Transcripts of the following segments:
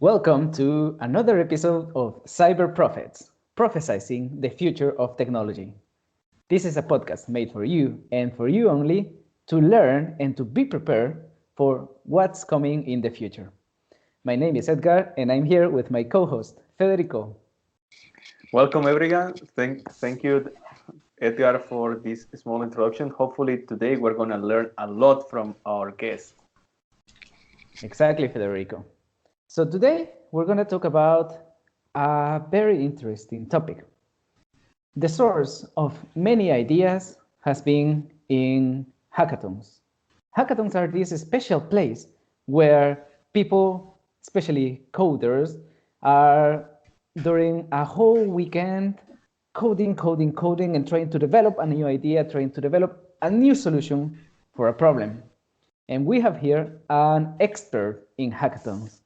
Welcome to another episode of Cyber Prophets, prophesizing the future of technology. This is a podcast made for you and for you only to learn and to be prepared for what's coming in the future. My name is Edgar and I'm here with my co-host, Federico. Welcome everyone. Thank you, Edgar, for this small introduction. Hopefully today we're going to learn a lot from our guest. Exactly, Federico. So today we're going to talk about a very interesting topic. The source of many ideas has been in hackathons. Hackathons are this special place where people, especially coders, are during a whole weekend coding, and trying to develop a new idea, trying to develop a new solution for a problem. And we have here an expert in hackathons,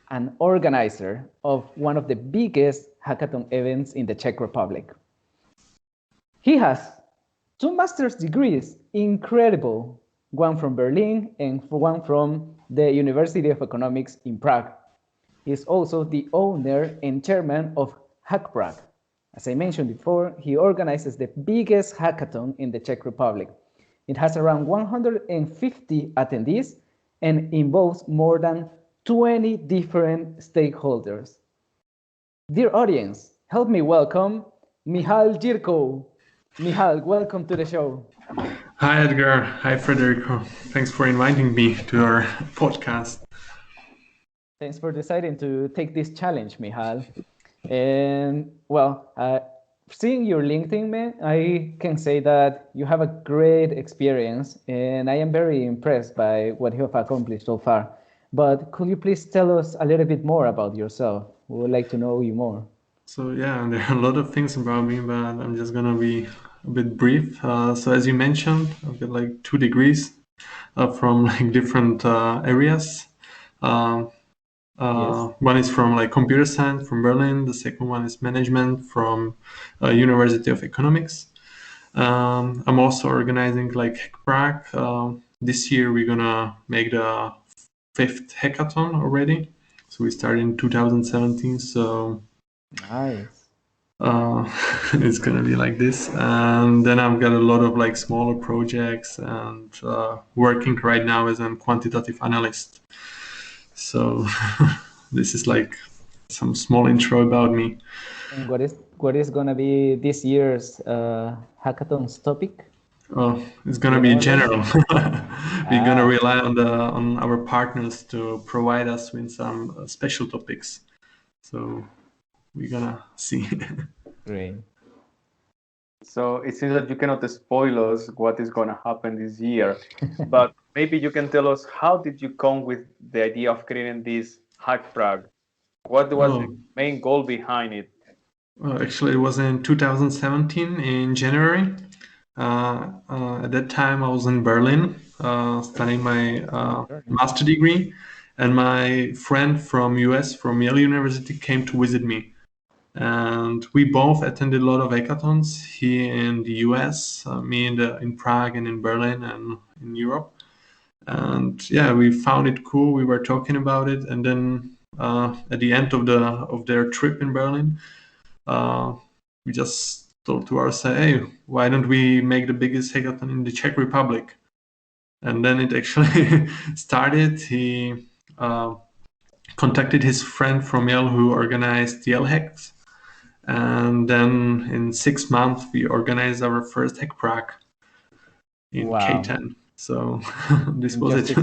an organizer of one of the biggest hackathon events in the Czech Republic. He has 2 master's degrees, incredible, one from Berlin and one from the University of Economics in Prague. He is also the owner and chairman of HackPrague. As I mentioned before, he organizes the biggest hackathon in the Czech Republic. It has around 150 attendees and involves more than 20 different stakeholders. Dear audience, help me welcome Michal Jirků. Michal, welcome to the show. Hi Edgar, hi Federico. Thanks for inviting me to our podcast. Thanks for deciding to take this challenge, Michal. And well, seeing your LinkedIn, man, I can say that you have a great experience and I am very impressed by what you have accomplished so far. But could you please tell us a little bit more about yourself? We would like to know you more. So yeah, there are a lot of things about me, but I'm just gonna be a bit brief. So as you mentioned, I've got like 2 degrees from like different areas. Yes. One is from like computer science from Berlin. The second one is management from University of Economics. I'm also organizing like HackPrague. This year we're gonna make the 5th hackathon already. So we started in 2017. So nice. It's gonna be like this, and then I've got a lot of like smaller projects and working right now as a quantitative analyst. So this is like some small intro about me. And what is gonna be this year's hackathon's topic? Oh, it's gonna be general. We're gonna rely on our partners to provide us with some special topics. So we're gonna see. Great. So it seems that you cannot spoil us what is going to happen this year, but maybe you can tell us how did you come with the idea of creating this HackPrague? What was the main goal behind it? Actually, it was in 2017 in January. At that time, I was in Berlin studying my master degree, and my friend from US, from Yale University, came to visit me. And we both attended a lot of hackathons here in the US, me in Prague and in Berlin and in Europe. And yeah, we found it cool. We were talking about it, and then at the end of their trip in Berlin, we just thought to ourselves, hey, why don't we make the biggest hackathon in the Czech Republic? And then it actually started. He contacted his friend from Yale who organized Yale Hacks. And then in 6 months, we organized our first HackPrague in K10. So this was it.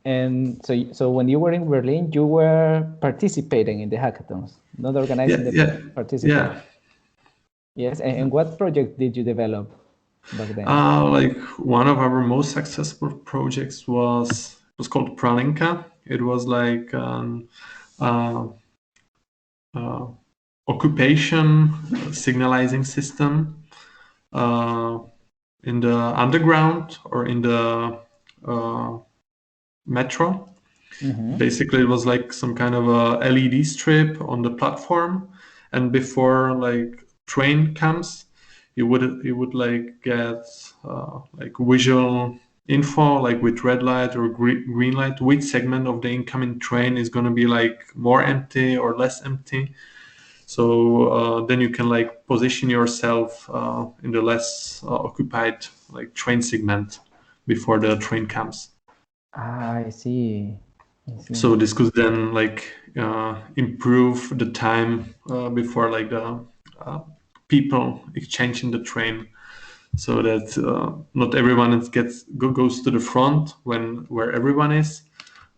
And so when you were in Berlin, you were participating in the hackathons, not organizing participating. Yeah. Yes, and what project did you develop back then? Like one of our most successful projects was called Pralinka. It was like occupation signalizing system in the underground or in the metro. Mm-hmm. Basically, it was like some kind of a LED strip on the platform, and before like train comes, you would like get like visual info, like with red light or green light, which segment of the incoming train is going to be like more empty or less empty. So then you can like position yourself in the less occupied like train segment before the train comes. I see. So this could then like improve the time before like the people exchanging the train, so that not everyone goes to the front where everyone is,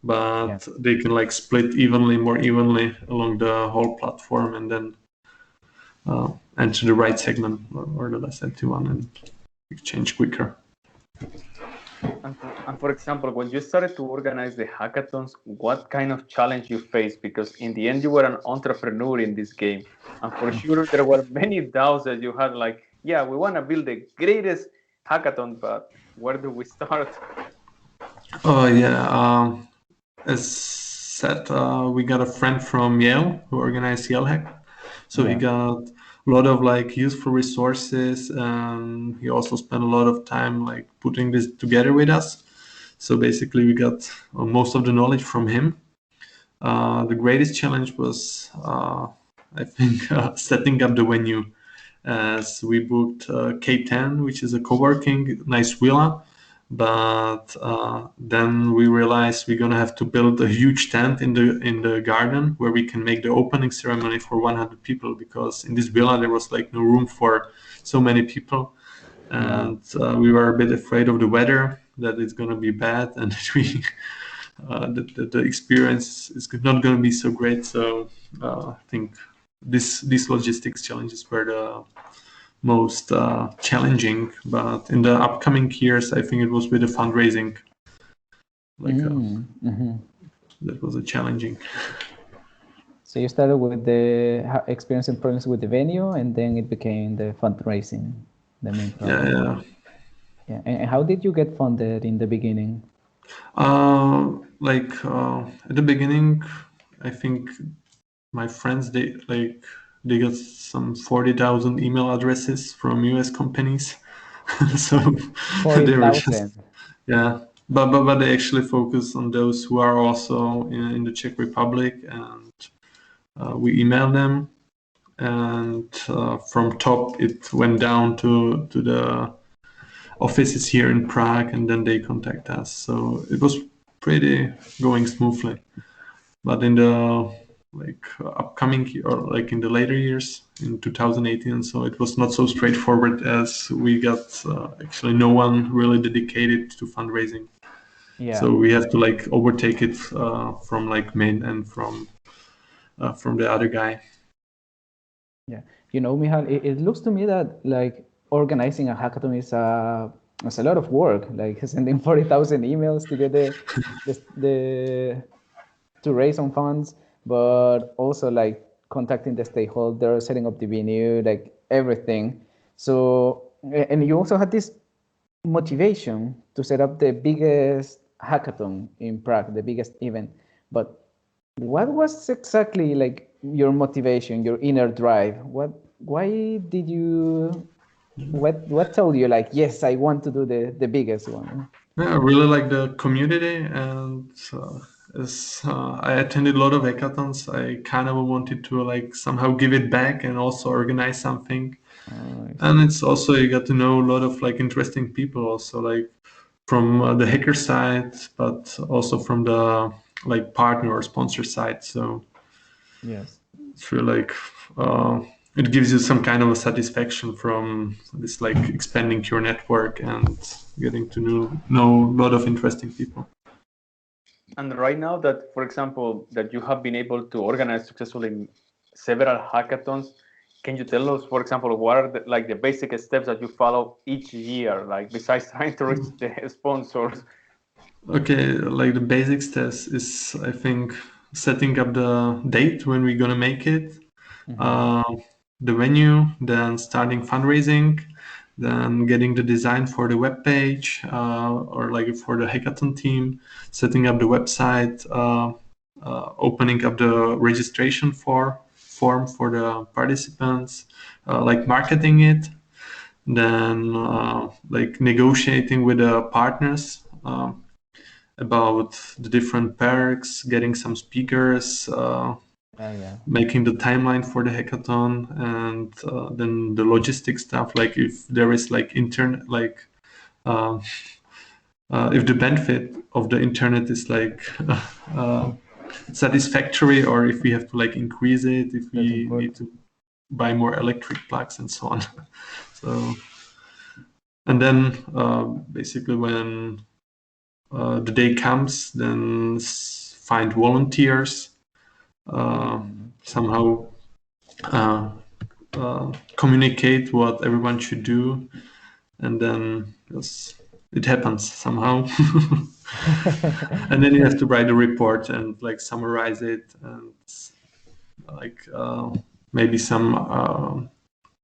but they can like split more evenly along the whole platform, and then enter the right segment or the less empty one and exchange quicker. And for example, when you started to organize the hackathons, what kind of challenge you faced? Because in the end, you were an entrepreneur in this game. And for sure, there were many doubts that you had, like, yeah, we want to build the greatest hackathon, but where do we start? Oh, yeah. As said, we got a friend from Yale who organized Yale Hack. So he got a lot of like useful resources, and he also spent a lot of time like putting this together with us. So basically we got most of the knowledge from him. The greatest challenge was, I think, setting up the venue, as we booked K10, which is a co-working nice villa. But then we realized we're gonna have to build a huge tent in the garden where we can make the opening ceremony for 100 people, because in this villa there was like no room for so many people, and we were a bit afraid of the weather, that it's gonna be bad, and the experience is not gonna be so great. So I think these logistics challenges were the most challenging, but in the upcoming years I think it was with the fundraising that was a challenging. So you started with the experiencing problems with the venue, and then it became the fundraising, the main problem. Yeah. And how did you get funded in the beginning? At the beginning, I think my friends, they got some 40,000 email addresses from US companies. So 40,000. they were just, but they actually focus on those who are also in the Czech Republic, and we emailed them, and from top it went down to the offices here in Prague, and then they contact us. So it was pretty going smoothly. But in the upcoming or like in the later years in 2018, so it was not so straightforward, as we got actually no one really dedicated to fundraising. So we have to like overtake it from like main and from the other guy. Yeah, you know, Michal, it looks to me that like organizing a hackathon is a lot of work, like sending 40,000 emails to get to raise some funds, but also like contacting the stakeholders, setting up the venue, like everything. So, and you also had this motivation to set up the biggest hackathon in Prague, the biggest event. But what was exactly like your motivation, your inner drive? Why did you? What told you like, yes, I want to do the biggest one? Yeah, I really like the community, and as I attended a lot of hackathons, I kind of wanted to like somehow give it back and also organize something. And it's also, you got to know a lot of like interesting people, also like from the hacker side, but also from the like partner or sponsor side. So yes, it's really like it gives you some kind of a satisfaction from this like expanding your network and getting to know a lot of interesting people. And right now that, for example, that you have been able to organize successfully several hackathons, can you tell us, for example, what are the basic steps that you follow each year, like besides trying to reach the sponsors? Okay, like the basic steps is, I think, setting up the date when we're gonna make it, the venue, then starting fundraising, then getting the design for the web page or like for the hackathon team, setting up the website, opening up the registration form for the participants, like marketing it. then like negotiating with the partners about the different perks, getting some speakers, making the timeline for the hackathon, and then the logistic stuff. Like if there is like internet, like if the benefit of the internet is like satisfactory, or if we have to like increase it, if we need to buy more electric plugs and so on. So, and then basically when the day comes, then find volunteers, somehow communicate what everyone should do, and then it happens somehow. And then you have to write a report and like summarize it, and like maybe some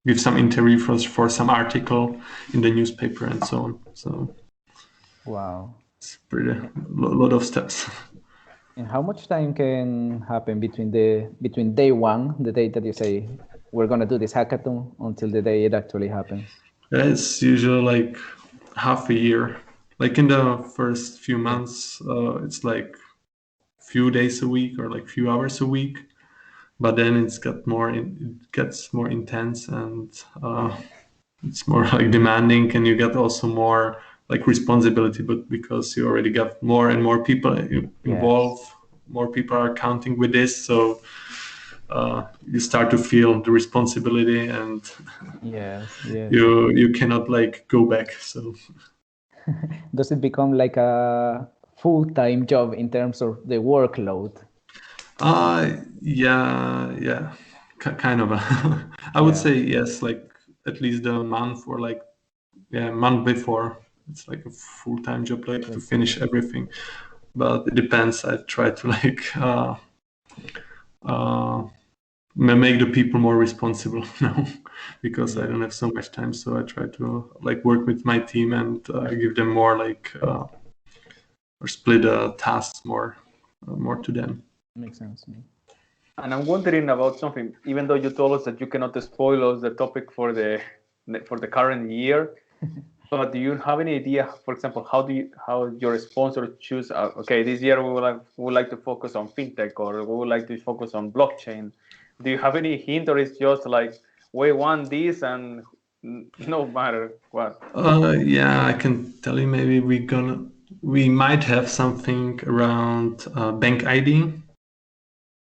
give some interview for some article in the newspaper and so on. So wow, it's pretty lot of steps. And how much time can happen between day one, the day that you say we're gonna do this hackathon, until the day it actually happens? It's usually like half a year. Like in the first few months, it's like few days a week or like few hours a week, but then it gets more intense, and it's more like demanding, and you get also more like responsibility, but because you already got more and more people involved, more people are counting with this, so you start to feel the responsibility, and you cannot like go back. So does it become like a full-time job in terms of the workload? Yeah, kind of. I would say yes, like at least a month or like month before. It's like a full-time job, like to finish everything. But it depends. I try to like make the people more responsible now, because I don't have so much time. So I try to like work with my team and give them more like or split tasks more to them. Makes sense to me. And I'm wondering about something. Even though you told us that you cannot spoil us the topic for the current year, but do you have any idea, for example, how your sponsor choose? Okay, this year we would like to focus on fintech, or we would like to focus on blockchain. Do you have any hint, or it's just like we want this and no matter what? Yeah, I can tell you. Maybe we might have something around bank ID.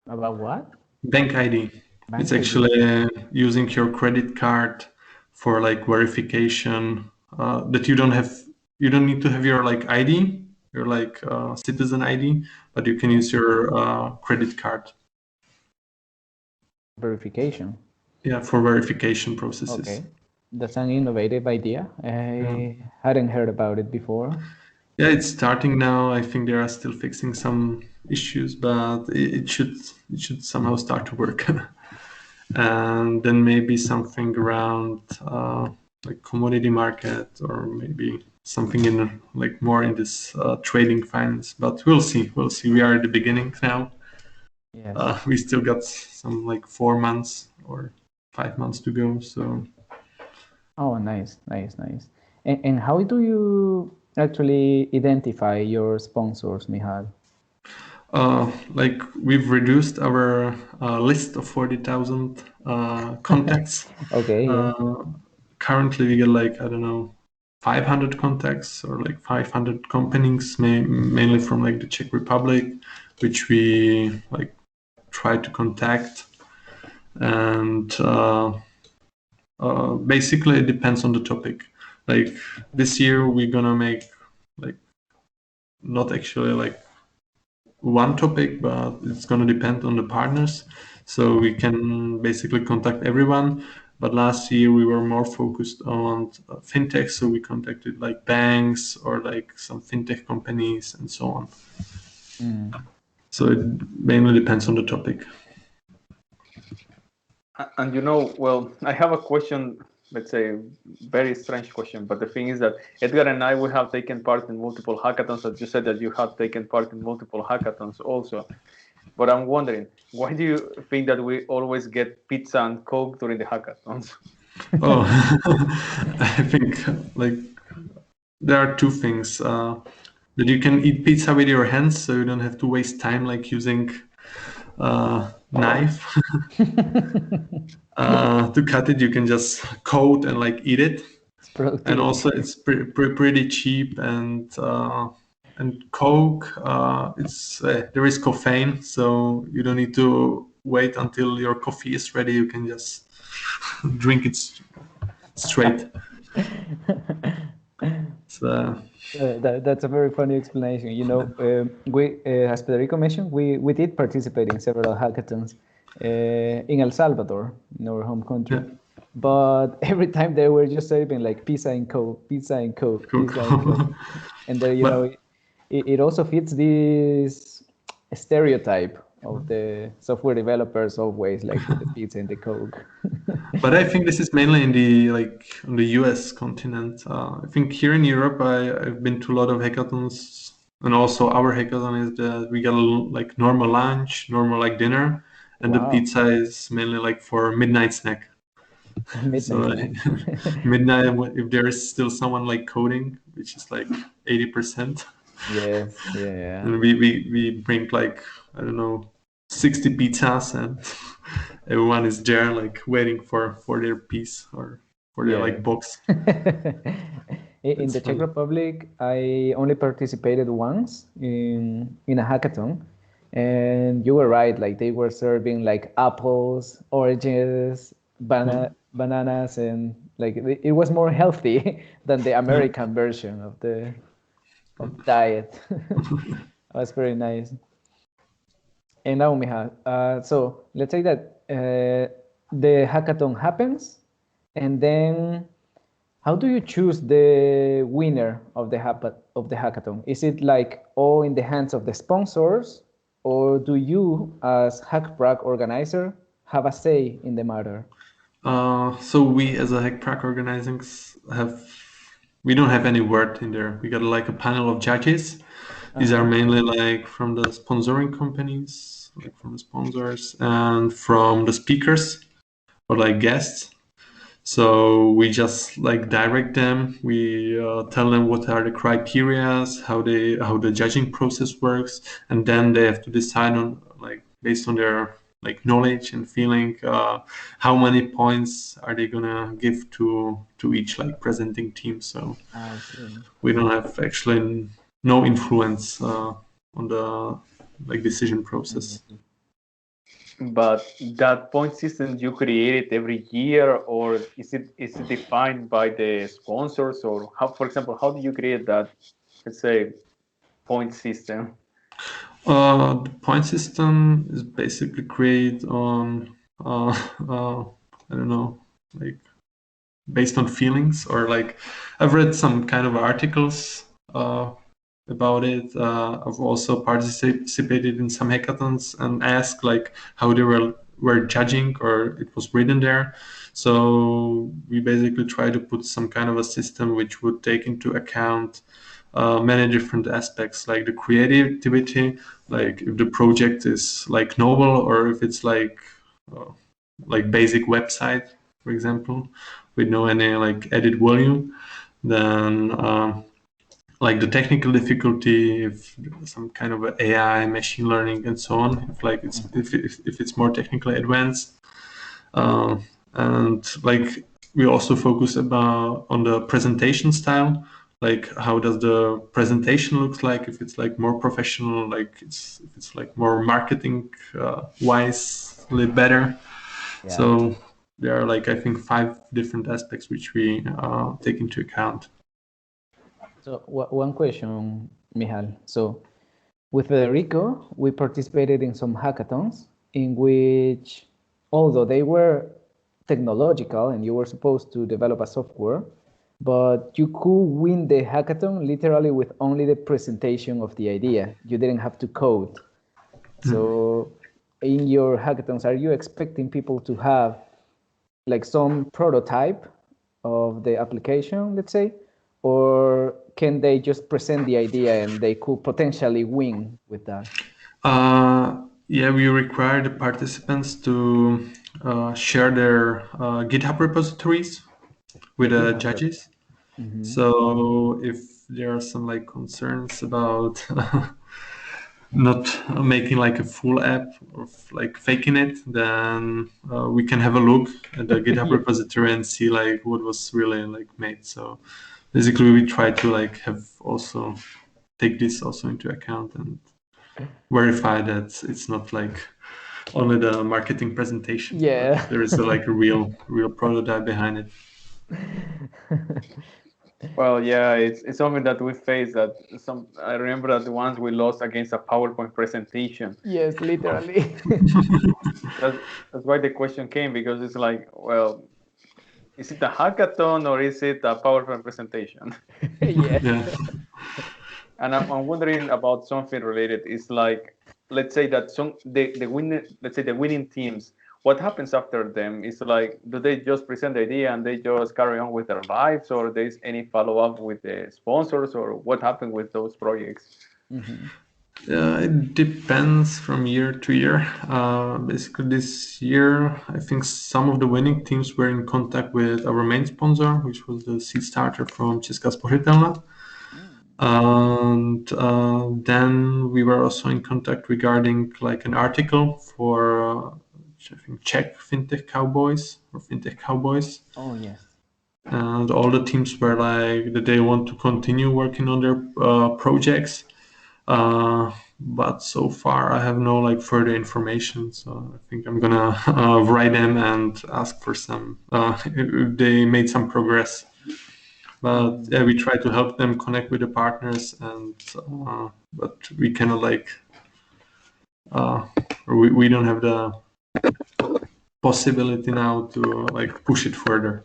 About what? Bank ID. It's actually using your credit card for like verification that you don't need to have your like ID, your like citizen ID, but you can use your credit card. Verification. Yeah, for verification processes. Okay, that's an innovative idea. I hadn't heard about it before. Yeah, it's starting now. I think they are still fixing some issues, but it should somehow start to work. And then maybe something around like commodity market, or maybe something in like more in this trading finance. But we'll see. We are at the beginning now. Yes. We still got some like 4 months or 5 months to go. So. Oh, nice. And how do you actually identify your sponsors, Michal? Like we've reduced our list of 40,000 contacts. Okay. Currently, we get like, I don't know, 500 contacts or like 500 companies, mainly from like the Czech Republic, which we like try to contact. And basically, it depends on the topic. Like this year, we're gonna make like not actually like one topic, but it's going to depend on the partners. So we can basically contact everyone. But last year we were more focused on fintech, so we contacted like banks or like some fintech companies and so on. So it mainly depends on the topic. And well, I have a question. Let's say very strange question, but the thing is that Edgar and I, we have taken part in multiple hackathons. As you said that you have taken part in multiple hackathons also. But I'm wondering, why do you think that we always get pizza and Coke during the hackathons? Oh, I think like there are two things that you can eat pizza with your hands, so you don't have to waste time like using knife to cut it. You can just coat and like eat it, It's and productivity. also it's pretty cheap. And Coke, there is caffeine, so you don't need to wait until your coffee is ready. You can just drink it straight. So That's a very funny explanation. You know, we, as Federico mentioned, we did participate in several hackathons in El Salvador, in our home country. yeah. But every time they were just serving like pizza and coke, pizza and coke, Cool. pizza and coke. And there, you But- know, it also fits this stereotype of the software developers always like with the pizza and the coke. But I think this is mainly in the on the US continent. I think here in Europe, I've been to a lot of hackathons, and also our hackathon is that we get a like normal lunch, normal like dinner, and the Wow. pizza is mainly like for midnight snack. Midnight So snack. midnight, if there is still someone like coding, which is like 80%, Yes, yeah. and we bring like I don't know 60 pizzas, and everyone is there like waiting for their piece or for their Yeah. like box. In It's the Czech funny. Republic, I only participated once in a hackathon, and you were right. Like they were serving like apples, oranges, bananas, and like it was more healthy than the American version of the diet. That was very nice. And now, Michal, so let's say that the hackathon happens, and then how do you choose the winner of the hackathon? Is it like all in the hands of the sponsors, or do you, as HackPrague organizer, have a say in the matter? So we as a HackPrague organizing we don't have any word in there. We got like a panel of judges. These are mainly like from the sponsoring companies, like from the sponsors, and from the speakers or like guests. So we just like direct them. We tell them what are the criterias, how the judging process works, and then they have to decide on like based on their like knowledge and feeling how many points are they gonna give to each like presenting team. So I see. we don't have actually no influence on the like decision process. But that point system you created every year, or is it defined by the sponsors, or how, for example, how do you create that, let's say, point system? The point system is basically created on I don't know, like based on feelings, or like I've read some kind of articles about it. I've also participated in some hackathons and asked like how they were judging, or it was written there. So we basically try to put some kind of a system which would take into account many different aspects, like the creativity, like if the project is like novel, or if it's like basic website, for example, with no any like added volume. Then like the technical difficulty, if some kind of AI, machine learning, and so on, if it's more technically advanced. And like we also focus about on the presentation style, like how does the presentation looks like, if it's like more professional, like if it's like more marketing wise a little better. Yeah. So there are like I think 5 different aspects which we take into account. So one question, Michal. So with Federico, we participated in some hackathons in which, although they were technological and you were supposed to develop a software, but you could win the hackathon literally with only the presentation of the idea. You didn't have to code. So in your hackathons, are you expecting people to have like some prototype of the application, let's say, or can they just present the idea and they could potentially win with that? Yeah, we require the participants to share their GitHub repositories with the judges. Mm-hmm. So if there are some like concerns about not making like a full app or like faking it, then we can have a look at the GitHub repository and see like what was really like made. So basically we try to like have also take this also into account and verify that it's not like only the marketing presentation. Yeah. There is like a real prototype behind it. Well, yeah, it's something that we face. That I remember that once we lost against a PowerPoint presentation. Yes, literally. That's why the question came, because it's like, well, is it a hackathon or is it a PowerPoint presentation? Yeah. And I'm wondering about something related. It's like, let's say that the winning teams, what happens after them? Is like, do they just present the idea and they just carry on with their lives, or there's any follow up with the sponsors, or what happened with those projects? Mm-hmm. It depends from year to year. Basically, this year, I think some of the winning teams were in contact with our main sponsor, which was the Seed Starter from Česká spořitelna. And then we were also in contact regarding like an article for I think Czech fintech cowboys. Oh, yes. And all the teams were like that they want to continue working on their projects. But so far I have no like further information, so I think I'm gonna write them and ask for some if they made some progress. But yeah, we try to help them connect with the partners, and but we cannot like we don't have the possibility now to like push it further.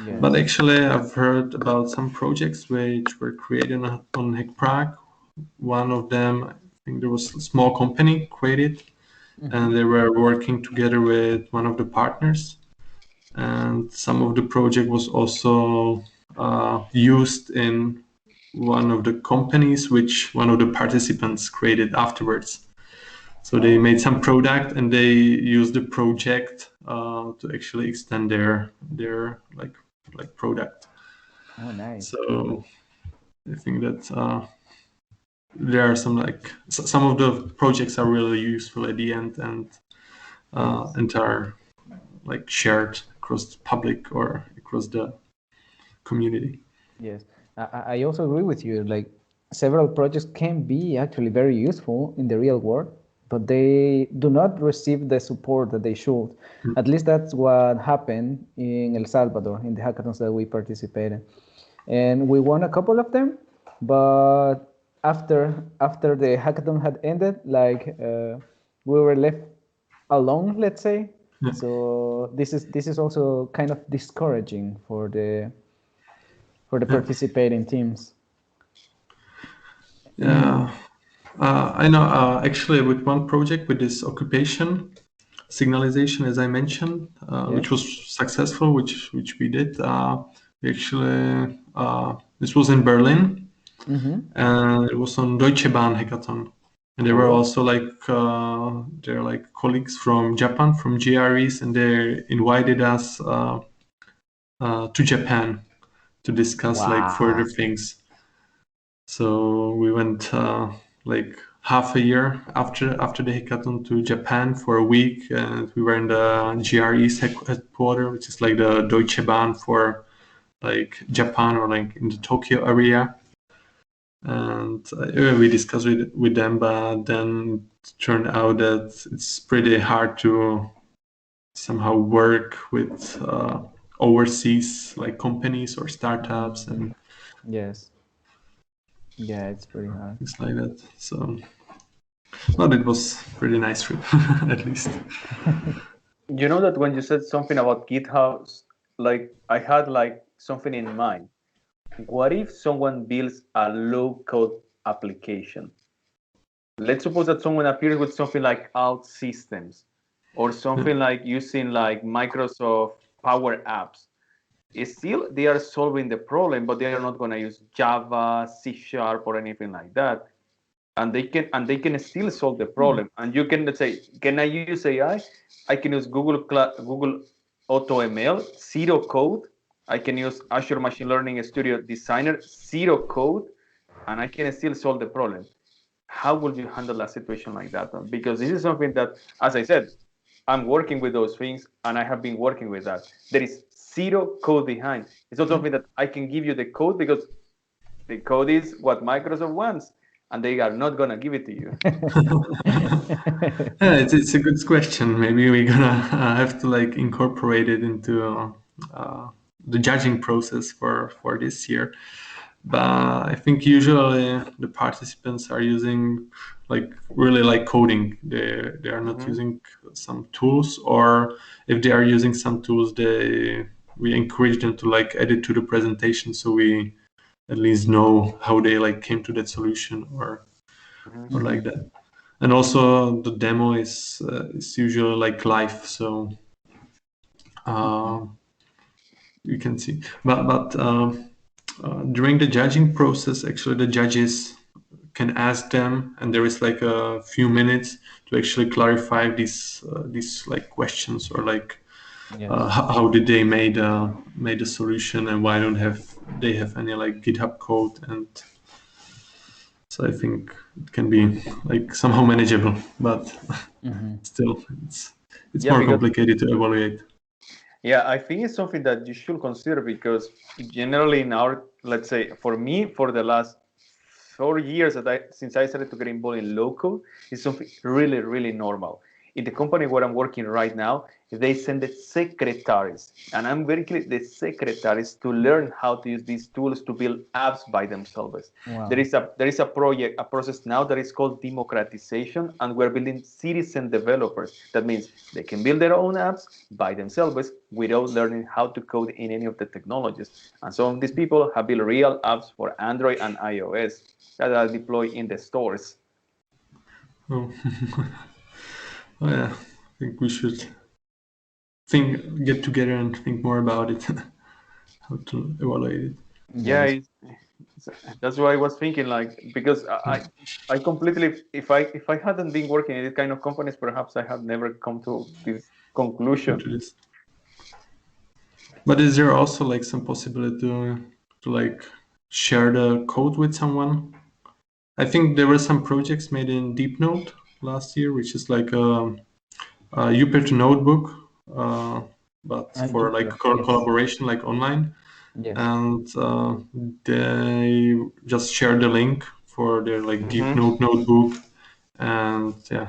Yes. But actually, I've heard about some projects which were created on HackPrague. One of them, I think there was a small company created, and they were working together with one of the partners. And some of the project was also used in one of the companies which one of the participants created afterwards. So they made some product and they used the project to actually extend their like product. Oh, nice. So I think that there are some like some of the projects are really useful at the end and are like shared across the public or across the community. Yes, I also agree with you. Like, several projects can be actually very useful in the real world, but they do not receive the support that they should. At least that's what happened in El Salvador in the hackathons that we participated, and we won a couple of them. But after the hackathon had ended, like we were left alone, let's say. Yeah. So this is also kind of discouraging for the participating teams. Yeah, I know. Actually, with one project with this occupation signalization, as I mentioned, which was successful, which we did. We actually this was in Berlin, and it was on Deutsche Bahn Hackathon, and there were also like they're like colleagues from Japan, from GREs, and they invited us to Japan to discuss like further things. So we went like half a year after the hackathon to Japan for a week, and we were in the GRE's headquarters, which is like the Deutsche Bahn for like Japan or like in the Tokyo area. And we discussed with them, but then it turned out that it's pretty hard to somehow work with overseas like companies or startups and yes. Yeah, it's pretty hard. things like that. So, but it was pretty nice trip, at least. You know that when you said something about GitHub, like I had like something in mind. What if someone builds a low-code application? Let's suppose that someone appears with something like OutSystems or something like using like Microsoft Power Apps. It's still, they are solving the problem, but they are not going to use Java, C# or anything like that. and they can still solve the problem. And you can, let's say, can I use AI? I can use Google AutoML, zero code. I can use Azure Machine Learning Studio Designer, zero code, and I can still solve the problem. How would you handle a situation like that? Because this is something that, as I said, I'm working with those things, and I have been working with that. There is zero code behind. It's not something that I can give you the code, because the code is what Microsoft wants, and they are not gonna give it to you. Yeah, it's a good question. Maybe we're gonna have to like incorporate it into the judging process for this year. But I think usually the participants are using like really like coding. They are not using some tools, or if they are using some tools, we encourage them to like add it to the presentation, so we at least know how they like came to that solution or like that. And also the demo is usually like live, so you can see. But during the judging process, actually the judges can ask them, and there is like a few minutes to actually clarify these like questions, or like how did they made a solution, and why don't they have any like GitHub code. And so I think it can be like somehow manageable, but still it's more complicated to evaluate. Yeah, I think it's something that you should consider, because generally in our, let's say, for me, for the last 4 years since I started to get involved in local, it's something really, really normal. In the company where I'm working right now, they send the secretaries, and I'm very clear, the secretaries, to learn how to use these tools to build apps by themselves. Wow. There is a project, a process now that is called democratization, and we're building citizen developers. That means they can build their own apps by themselves without learning how to code in any of the technologies. And some of these people have built real apps for Android and iOS that are deployed in the stores. Oh. Oh, yeah, I think we should get together and think more about it, how to evaluate it. Yeah, that's what I was thinking. Like, because I completely, if I hadn't been working in this kind of companies, perhaps I had never come to this conclusion. But is there also like some possibility to like share the code with someone? I think there were some projects made in DeepNote last year, which is like a Jupyter notebook, but for like collaboration, like online. Yes. And they just shared the link for their like DeepNote notebook, and yeah,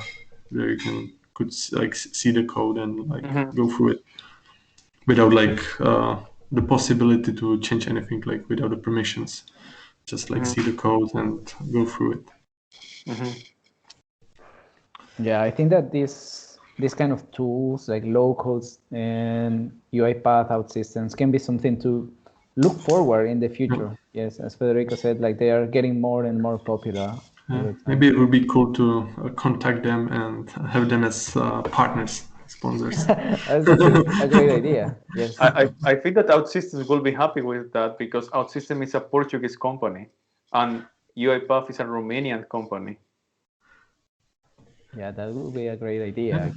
there you could like see the code and like go through it without like the possibility to change anything, like without the permissions. Just like see the code and go through it. Yeah, I think that this kind of tools like low codes and UiPath out systems can be something to look forward in the future. Yes, as Federico said, like they are getting more and more popular. Maybe it would be cool to contact them and have them as partners, sponsors. That's a great idea. Yes. I think that OutSystems will be happy with that, because OutSystems is a Portuguese company and UiPath is a Romanian company. Yeah, that would be a great idea.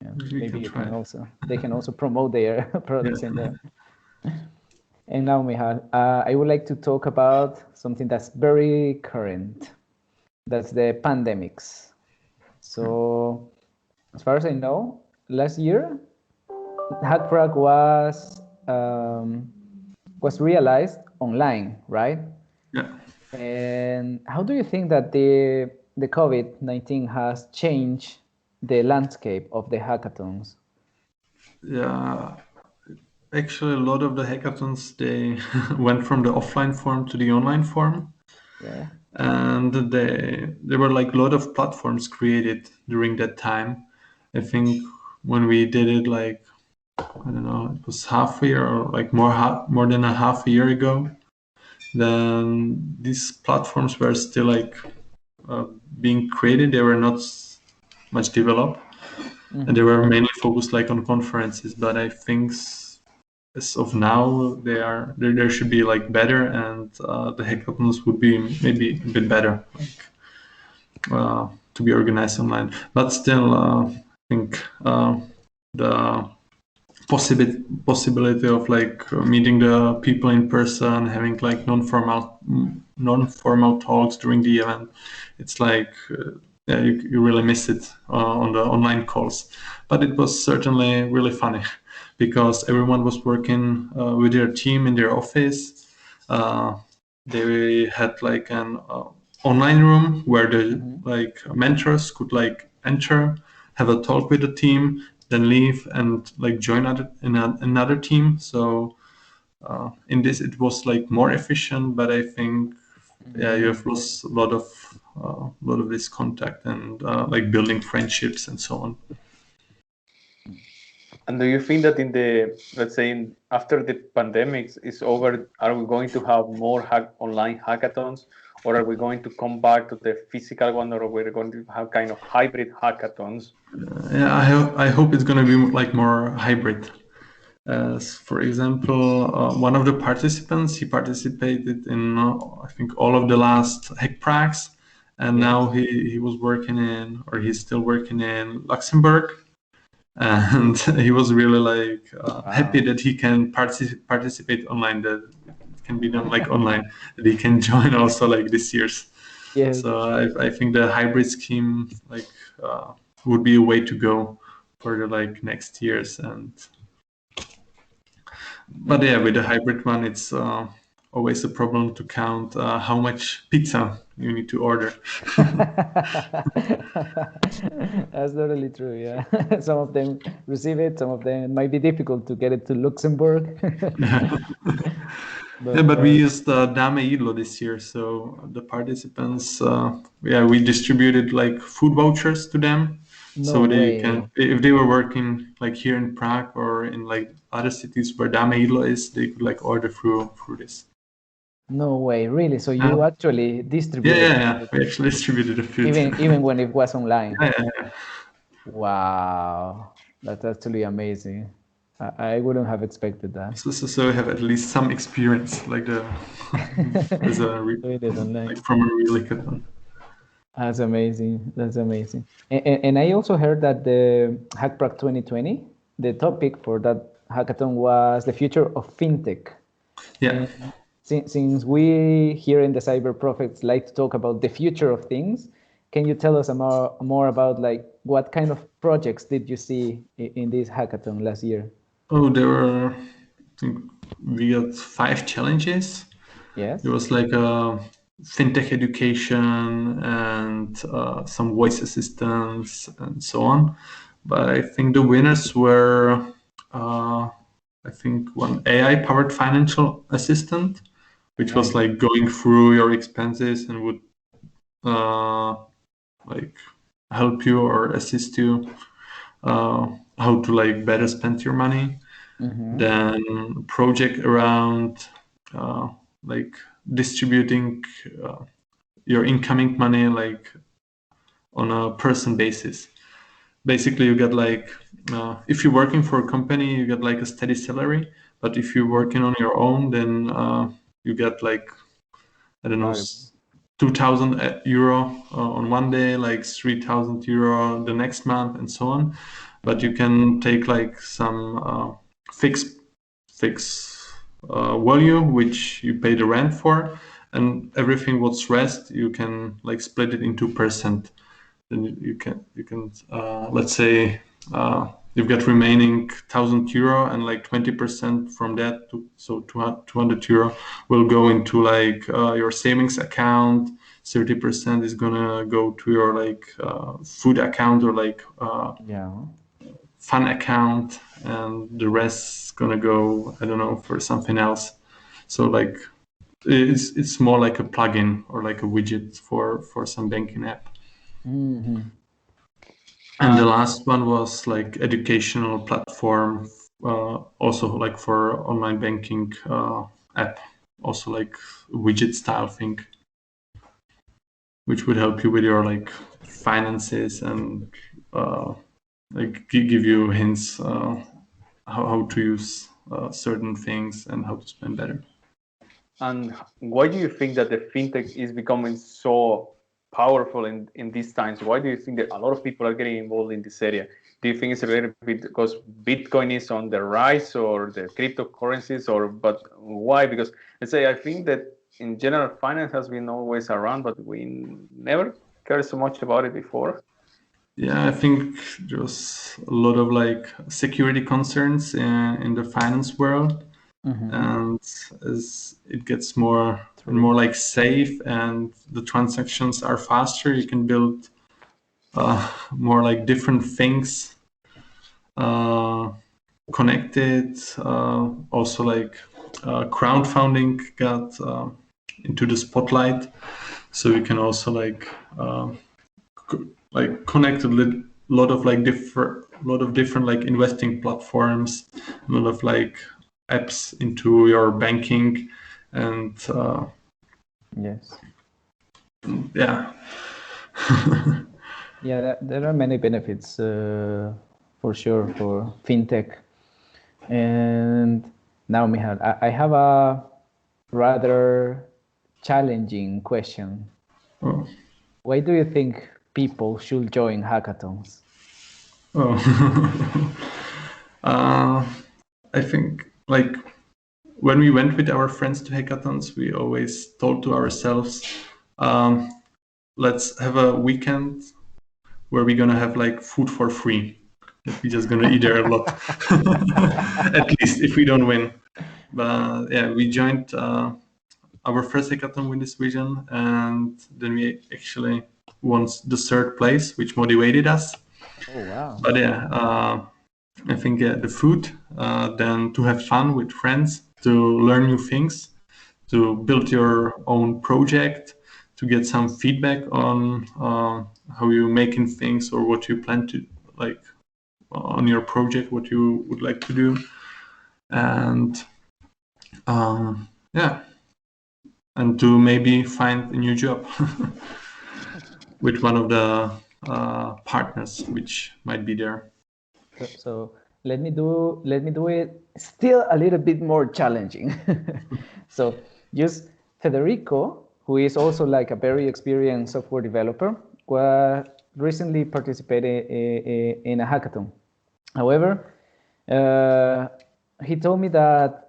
Yeah, maybe they can also promote their products in there. And now, Michal, I would like to talk about something that's very current. That's the pandemics. So, as far as I know, last year, HackPrague was realized online, right? Yeah. And how do you think that the COVID-19 has changed the landscape of the hackathons? Yeah, actually, a lot of the hackathons, they went from the offline form to the online form. Yeah. And there were like a lot of platforms created during that time. I think when we did it, like, I don't know, it was half a year or like more than a half a year ago, then these platforms were still like being created. They were not much developed, and they were mainly focused like on conferences. But I think as of now, there should be like better, and the hackathons would be maybe a bit better. Like to be organized online. But still, I think the possibility of like meeting the people in person, having like non-formal talks during the event, it's like yeah, you really miss it on the online calls. But it was certainly really funny because everyone was working with their team in their office. They had like an online room where the like mentors could like enter, have a talk with the team, then leave and like join another team. So in this it was like more efficient, but I think yeah, you have lost a lot of this contact and like building friendships and so on. And do you think that in the, let's say, after the pandemic is over, are we going to have more online hackathons, or are we going to come back to the physical one, or we're going to have kind of hybrid hackathons? Yeah, I hope it's going to be like more hybrid. For example, one of the participants, he participated in I think all of the last HackPragues, and now he was working in, or he's still working in Luxembourg. And he was really like happy that he can participate online, that it can be done like online, that he can join also like this year's. Yes. So I think the hybrid scheme like would be a way to go for the like next years. And but yeah, with the hybrid one, it's always a problem to count how much pizza you need to order. That's totally true. Yeah, some of them receive it, some of them it might be difficult to get it to Luxembourg. But we used Dame Idlo this year, so the participants, we distributed like food vouchers to them, so they can, if they were working like here in Prague or in like other cities where Dame Idlo is, they could like order through this. No way, really? So you actually distributed? Yeah, we actually distributed the food. Even when it was online? Yeah. Wow, that's actually amazing. I wouldn't have expected that. So we have at least some experience, like as a like from a real hackathon. That's amazing. That's amazing. And I also heard that the HackPrague 2020, the topic for that hackathon was the future of fintech. Yeah. And since we here in the Cyber Prophets like to talk about the future of things, can you tell us more about like what kind of projects did you see in this hackathon last year? Oh, there were, I think we got 5 challenges. Yes. There was like a fintech education and some voice assistants and so on. But I think the winners were, I think one AI-powered financial assistant, which was like going through your expenses and would like help you or assist you how to like better spend your money. Then project around like distributing your incoming money like on a person basis. Basically, you get like if you're working for a company, you get like a steady salary. But if you're working on your own, then you get like, I don't know, 2,000 euro on one day, like 3,000 euro the next month, and so on. But you can take like some fixed volume which you pay the rent for, and everything what's rest you can like split it into percent. Then you can let's say you've got remaining 1,000 euro, and like 20% from that, so 200 euro will go into like your savings account. 30% is gonna go to your like food account or like fun account, and the rest is gonna go, I don't know, for something else. So like it's more like a plugin or like a widget for some banking app. And the last one was like educational platform, also like for online banking app, also like widget style thing, which would help you with your like finances and like give you hints how to use certain things and how to spend better. And why do you think that the fintech is becoming so powerful in these times? Why do you think that a lot of people are getting involved in this area? Do you think it's related because Bitcoin is on the rise, or the cryptocurrencies, or but why? Because let's say I think that in general finance has been always around, but we never cared so much about it before. Yeah, I think there's a lot of like security concerns in the finance world, and as it gets more and more like safe, and the transactions are faster, you can build more like different things connected. Also, like crowdfunding got into the spotlight, so we can also like connect a lot of like different like investing platforms, a lot of like apps into your banking, and yes. Yeah. Yeah, there are many benefits for sure for fintech. And now, Michal, I have a rather challenging question. Oh. Why do you think people should join hackathons? Oh. I think like when we went with our friends to hackathons, we always told to ourselves, let's have a weekend where we're gonna have like food for free. We're just gonna eat there a lot, at least if we don't win. But yeah, we joined our first hackathon with this vision, and then we actually won the third place, which motivated us. Oh wow! But yeah, I think the food, then to have fun with friends, to learn new things, to build your own project, to get some feedback on how you're making things or what you plan to like on your project, what you would like to do, and yeah, and to maybe find a new job with one of the partners which might be there. So let me do it still a little bit more challenging. So just Federico, who is also like a very experienced software developer, recently participated in a hackathon. However, he told me that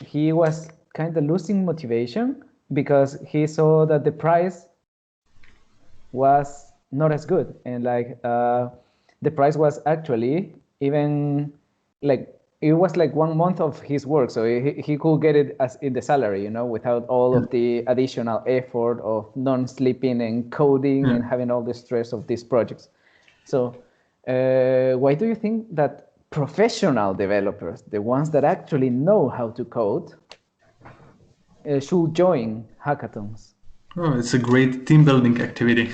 he was kind of losing motivation because he saw that the price was not as good, and like the price was actually even like it was like 1 month of his work, so he could get it as in the salary, you know, without all of the additional effort of non-sleeping and coding and having all the stress of these projects. So why do you think that professional developers, the ones that actually know how to code, should join hackathons? Oh, it's a great team building activity,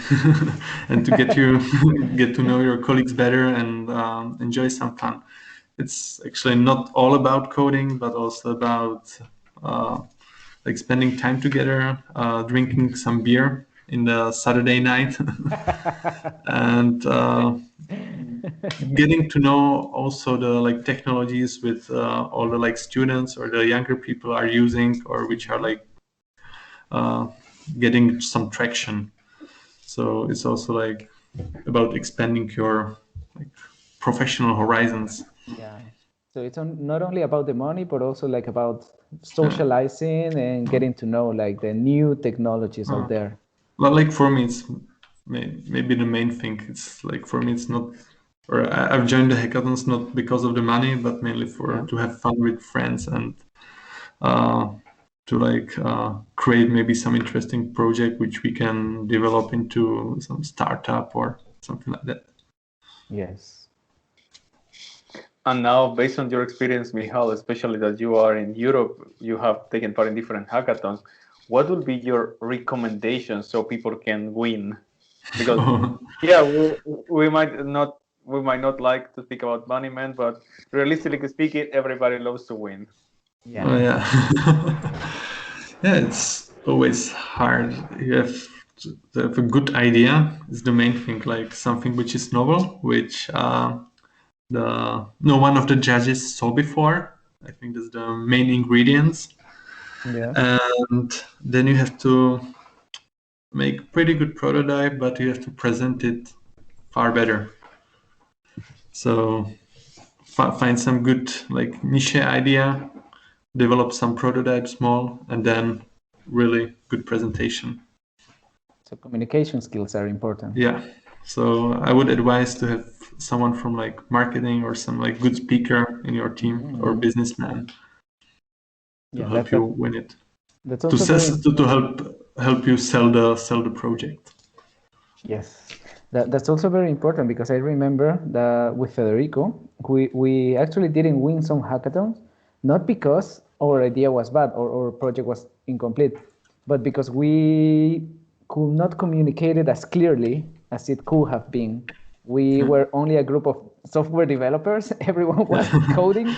and to get to know your colleagues better and enjoy some fun. It's actually not all about coding, but also about like spending time together, drinking some beer in the Saturday night, and getting to know also the like technologies with all the like students or the younger people are using, or which are like getting some traction. So it's also like about expanding your like professional horizons. Yeah. So it's not only about the money, but also like about socializing and getting to know like the new technologies out there. Well, like for me, it's maybe the main thing. It's like for me, it's not, or I've joined the hackathons not because of the money, but mainly for to have fun with friends and to like create maybe some interesting project which we can develop into some startup or something like that. Yes. And now, based on your experience, Michal, especially that you are in Europe, you have taken part in different hackathons. What would be your recommendations so people can win? Because yeah, we might not like to speak about money, man, but realistically speaking, everybody loves to win. Yeah. Oh, yeah. Yeah, it's always hard. You have to have a good idea is the main thing, like something which is novel, which no one of the judges saw before. I think that's the main ingredients. Yeah. And then you have to make pretty good prototype, but you have to present it far better. So find some good like niche idea, develop some prototype small, and then really good presentation. So communication skills are important. Yeah. So I would advise to have someone from like marketing or some like good speaker in your team or businessman to help you win it. That's also to help you sell the project. Yes, that's also very important, because I remember that with Federico, we actually didn't win some hackathons, not because our idea was bad or our project was incomplete, but because we could not communicate it as clearly as it could have been. We were only a group of software developers. Everyone was coding,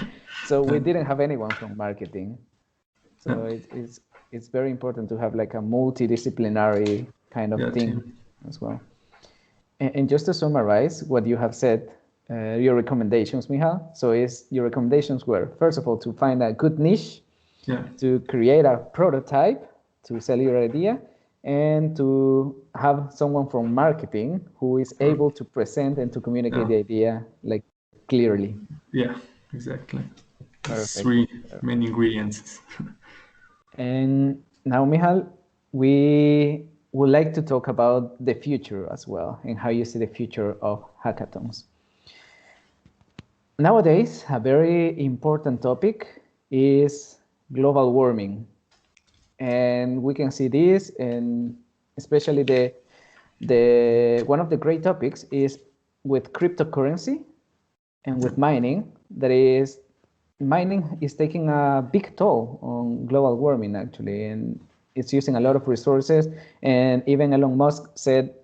so we didn't have anyone from marketing. So it's very important to have like a multidisciplinary kind of thing as well. And just to summarize what you have said, your recommendations, Michal. So your recommendations were, first of all, to find a good niche, to create a prototype to sell your idea, and to have someone from marketing who is able to present and to communicate the idea like clearly. Yeah, exactly. Perfect. 3 main ingredients. And now, Michal, we would like to talk about the future as well, and how you see the future of hackathons. Nowadays, a very important topic is global warming. And we can see this, and especially one of the great topics is with cryptocurrency and with mining. That is, mining is taking a big toll on global warming, actually, and it's using a lot of resources. And even Elon Musk said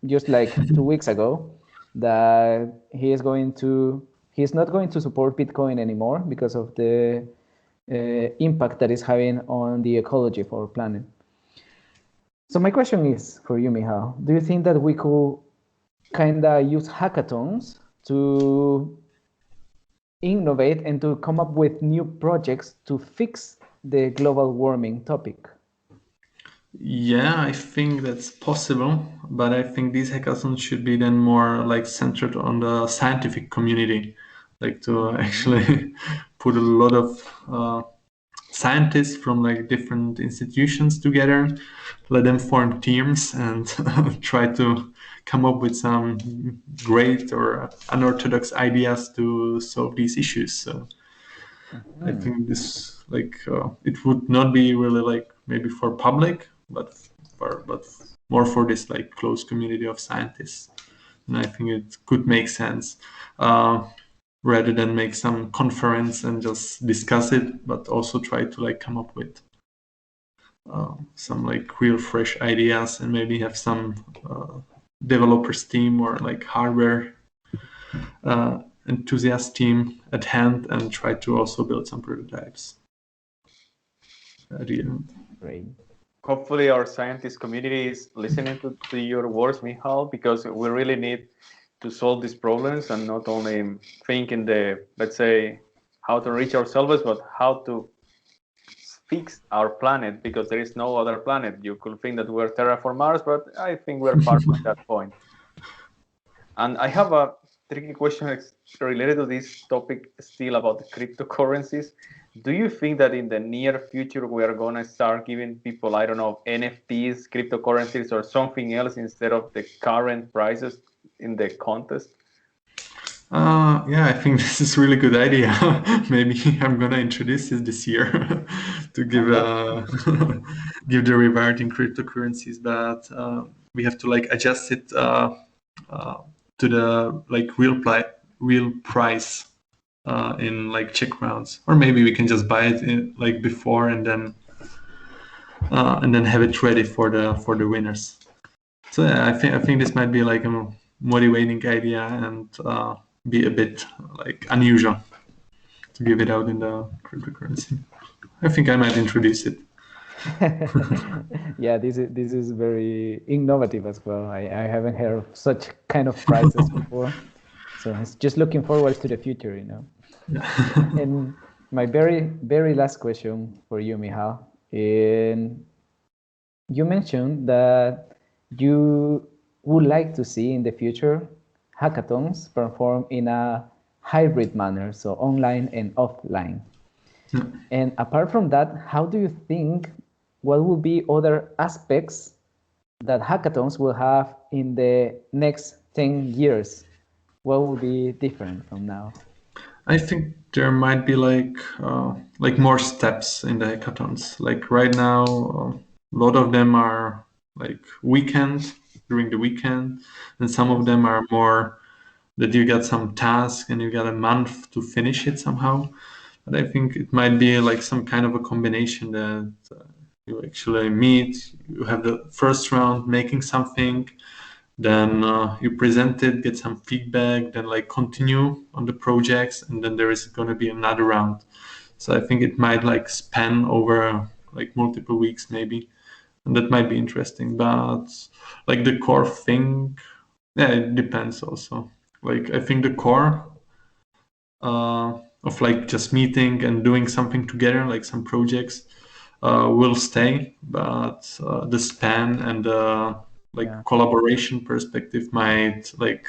just like 2 weeks ago that he's not going to support Bitcoin anymore because of the impact that is having on the ecology of our planet. So my question is for you, Michal, do you think that we could kind of use hackathons to innovate and to come up with new projects to fix the global warming topic? Yeah, I think that's possible, but I think these hackathons should be then more like centered on the scientific community, like to actually put a lot of scientists from like different institutions together, let them form teams and try to come up with some great or unorthodox ideas to solve these issues. So I think this it would not be really like maybe for public, but more for this like close community of scientists. And I think it could make sense rather than make some conference and just discuss it, but also try to like come up with some like real fresh ideas, and maybe have some developers team or like hardware enthusiast team at hand, and try to also build some prototypes at the end. Great. Hopefully our scientist community is listening to your words, Michal, because we really need to solve these problems and not only think in the, let's say, how to reach ourselves, but how to fix our planet, because there is no other planet. You could think that we're terraform Mars, but I think we're far from that point. And I have a tricky question related to this topic still about the cryptocurrencies. Do you think that in the near future we are going to start giving people, I don't know, NFTs, cryptocurrencies, or something else instead of the current prices in the contest? Yeah, I think this is a really good idea. Maybe I'm gonna introduce this year to give give the reward in cryptocurrencies, but we have to like adjust it to the like real price in like Czech crowns, or maybe we can just buy it in like before and then have it ready for the winners. So yeah, I think this might be like a motivating idea and be a bit like unusual to give it out in the cryptocurrency. I think I might introduce it. Yeah, this is very innovative as well. I haven't heard of such kind of prizes before. So it's just looking forward to the future, you know. Yeah. And my very last question for you, Michal. You mentioned that you would like to see in the future hackathons perform in a hybrid manner, so online and offline. And apart from that, how do you think, what will be other aspects that hackathons will have in the next 10 years? What will be different from now? I think there might be like more steps in the hackathons. Like right now, a lot of them are like during the weekend, and some of them are more that you get some task and you get a month to finish it somehow. But I think it might be like some kind of a combination that you actually meet, you have the first round making something, then you present it, get some feedback, then like continue on the projects, and then there is going to be another round. So I think it might like span over like multiple weeks maybe, and that might be interesting. But like the core thing, yeah, it depends also. Like I think the core of like just meeting and doing something together, like some projects, will stay, but the span and the collaboration perspective might like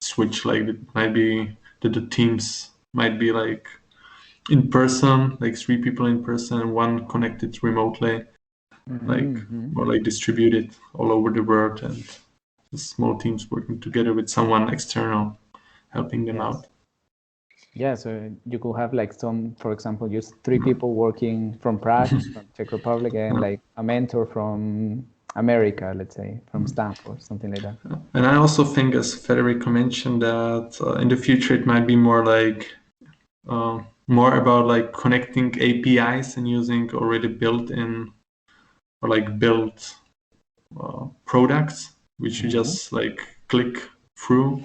switch. Like it might be that the teams might be like in person, like 3 people in person and 1 connected remotely, or like distributed all over the world, and the small teams working together with someone external helping them out. Yeah, so you could have like some, for example, just 3 people working from Prague, from Czech Republic, and like a mentor from America, let's say, from Stanford, something like that. And I also think, as Federico mentioned, that in the future it might be more like more about like connecting APIs and using already built-in or like built products, which you just like click through.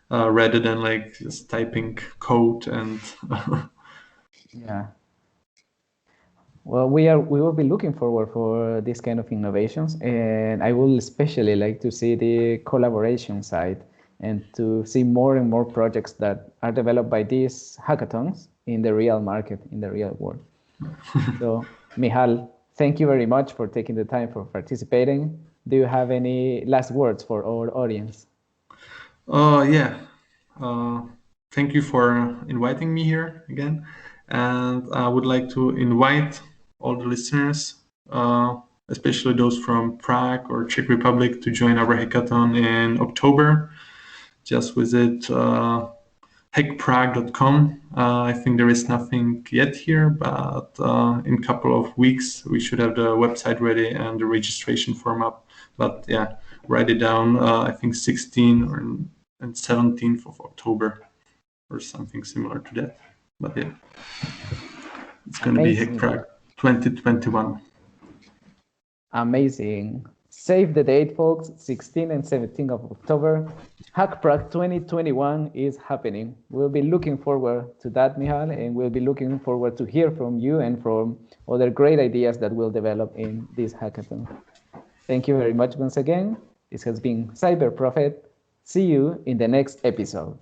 Rather than like just typing code and yeah. Well, we will be looking forward for this kind of innovations, and I will especially like to see the collaboration side and to see more and more projects that are developed by these hackathons in the real market, in the real world. So, Michal, thank you very much for taking the time for participating. Do you have any last words for our audience? Yeah. Thank you for inviting me here again. And I would like to invite all the listeners, especially those from Prague or Czech Republic, to join our hackathon in October. Just visit HackPrague.com. I think there is nothing yet here, but in a couple of weeks, we should have the website ready and the registration form up. But yeah, write it down. I think 16th and 17th of October or something similar to that. But yeah, it's going to be HackPrague 2021. Amazing. Save the date, folks. 16th and 17th of October. HackPrague 2021 is happening. We'll be looking forward to that, Michal, and we'll be looking forward to hear from you and from other great ideas that will develop in this hackathon. Thank you very much once again. This has been Cyber Prophet. See you in the next episode.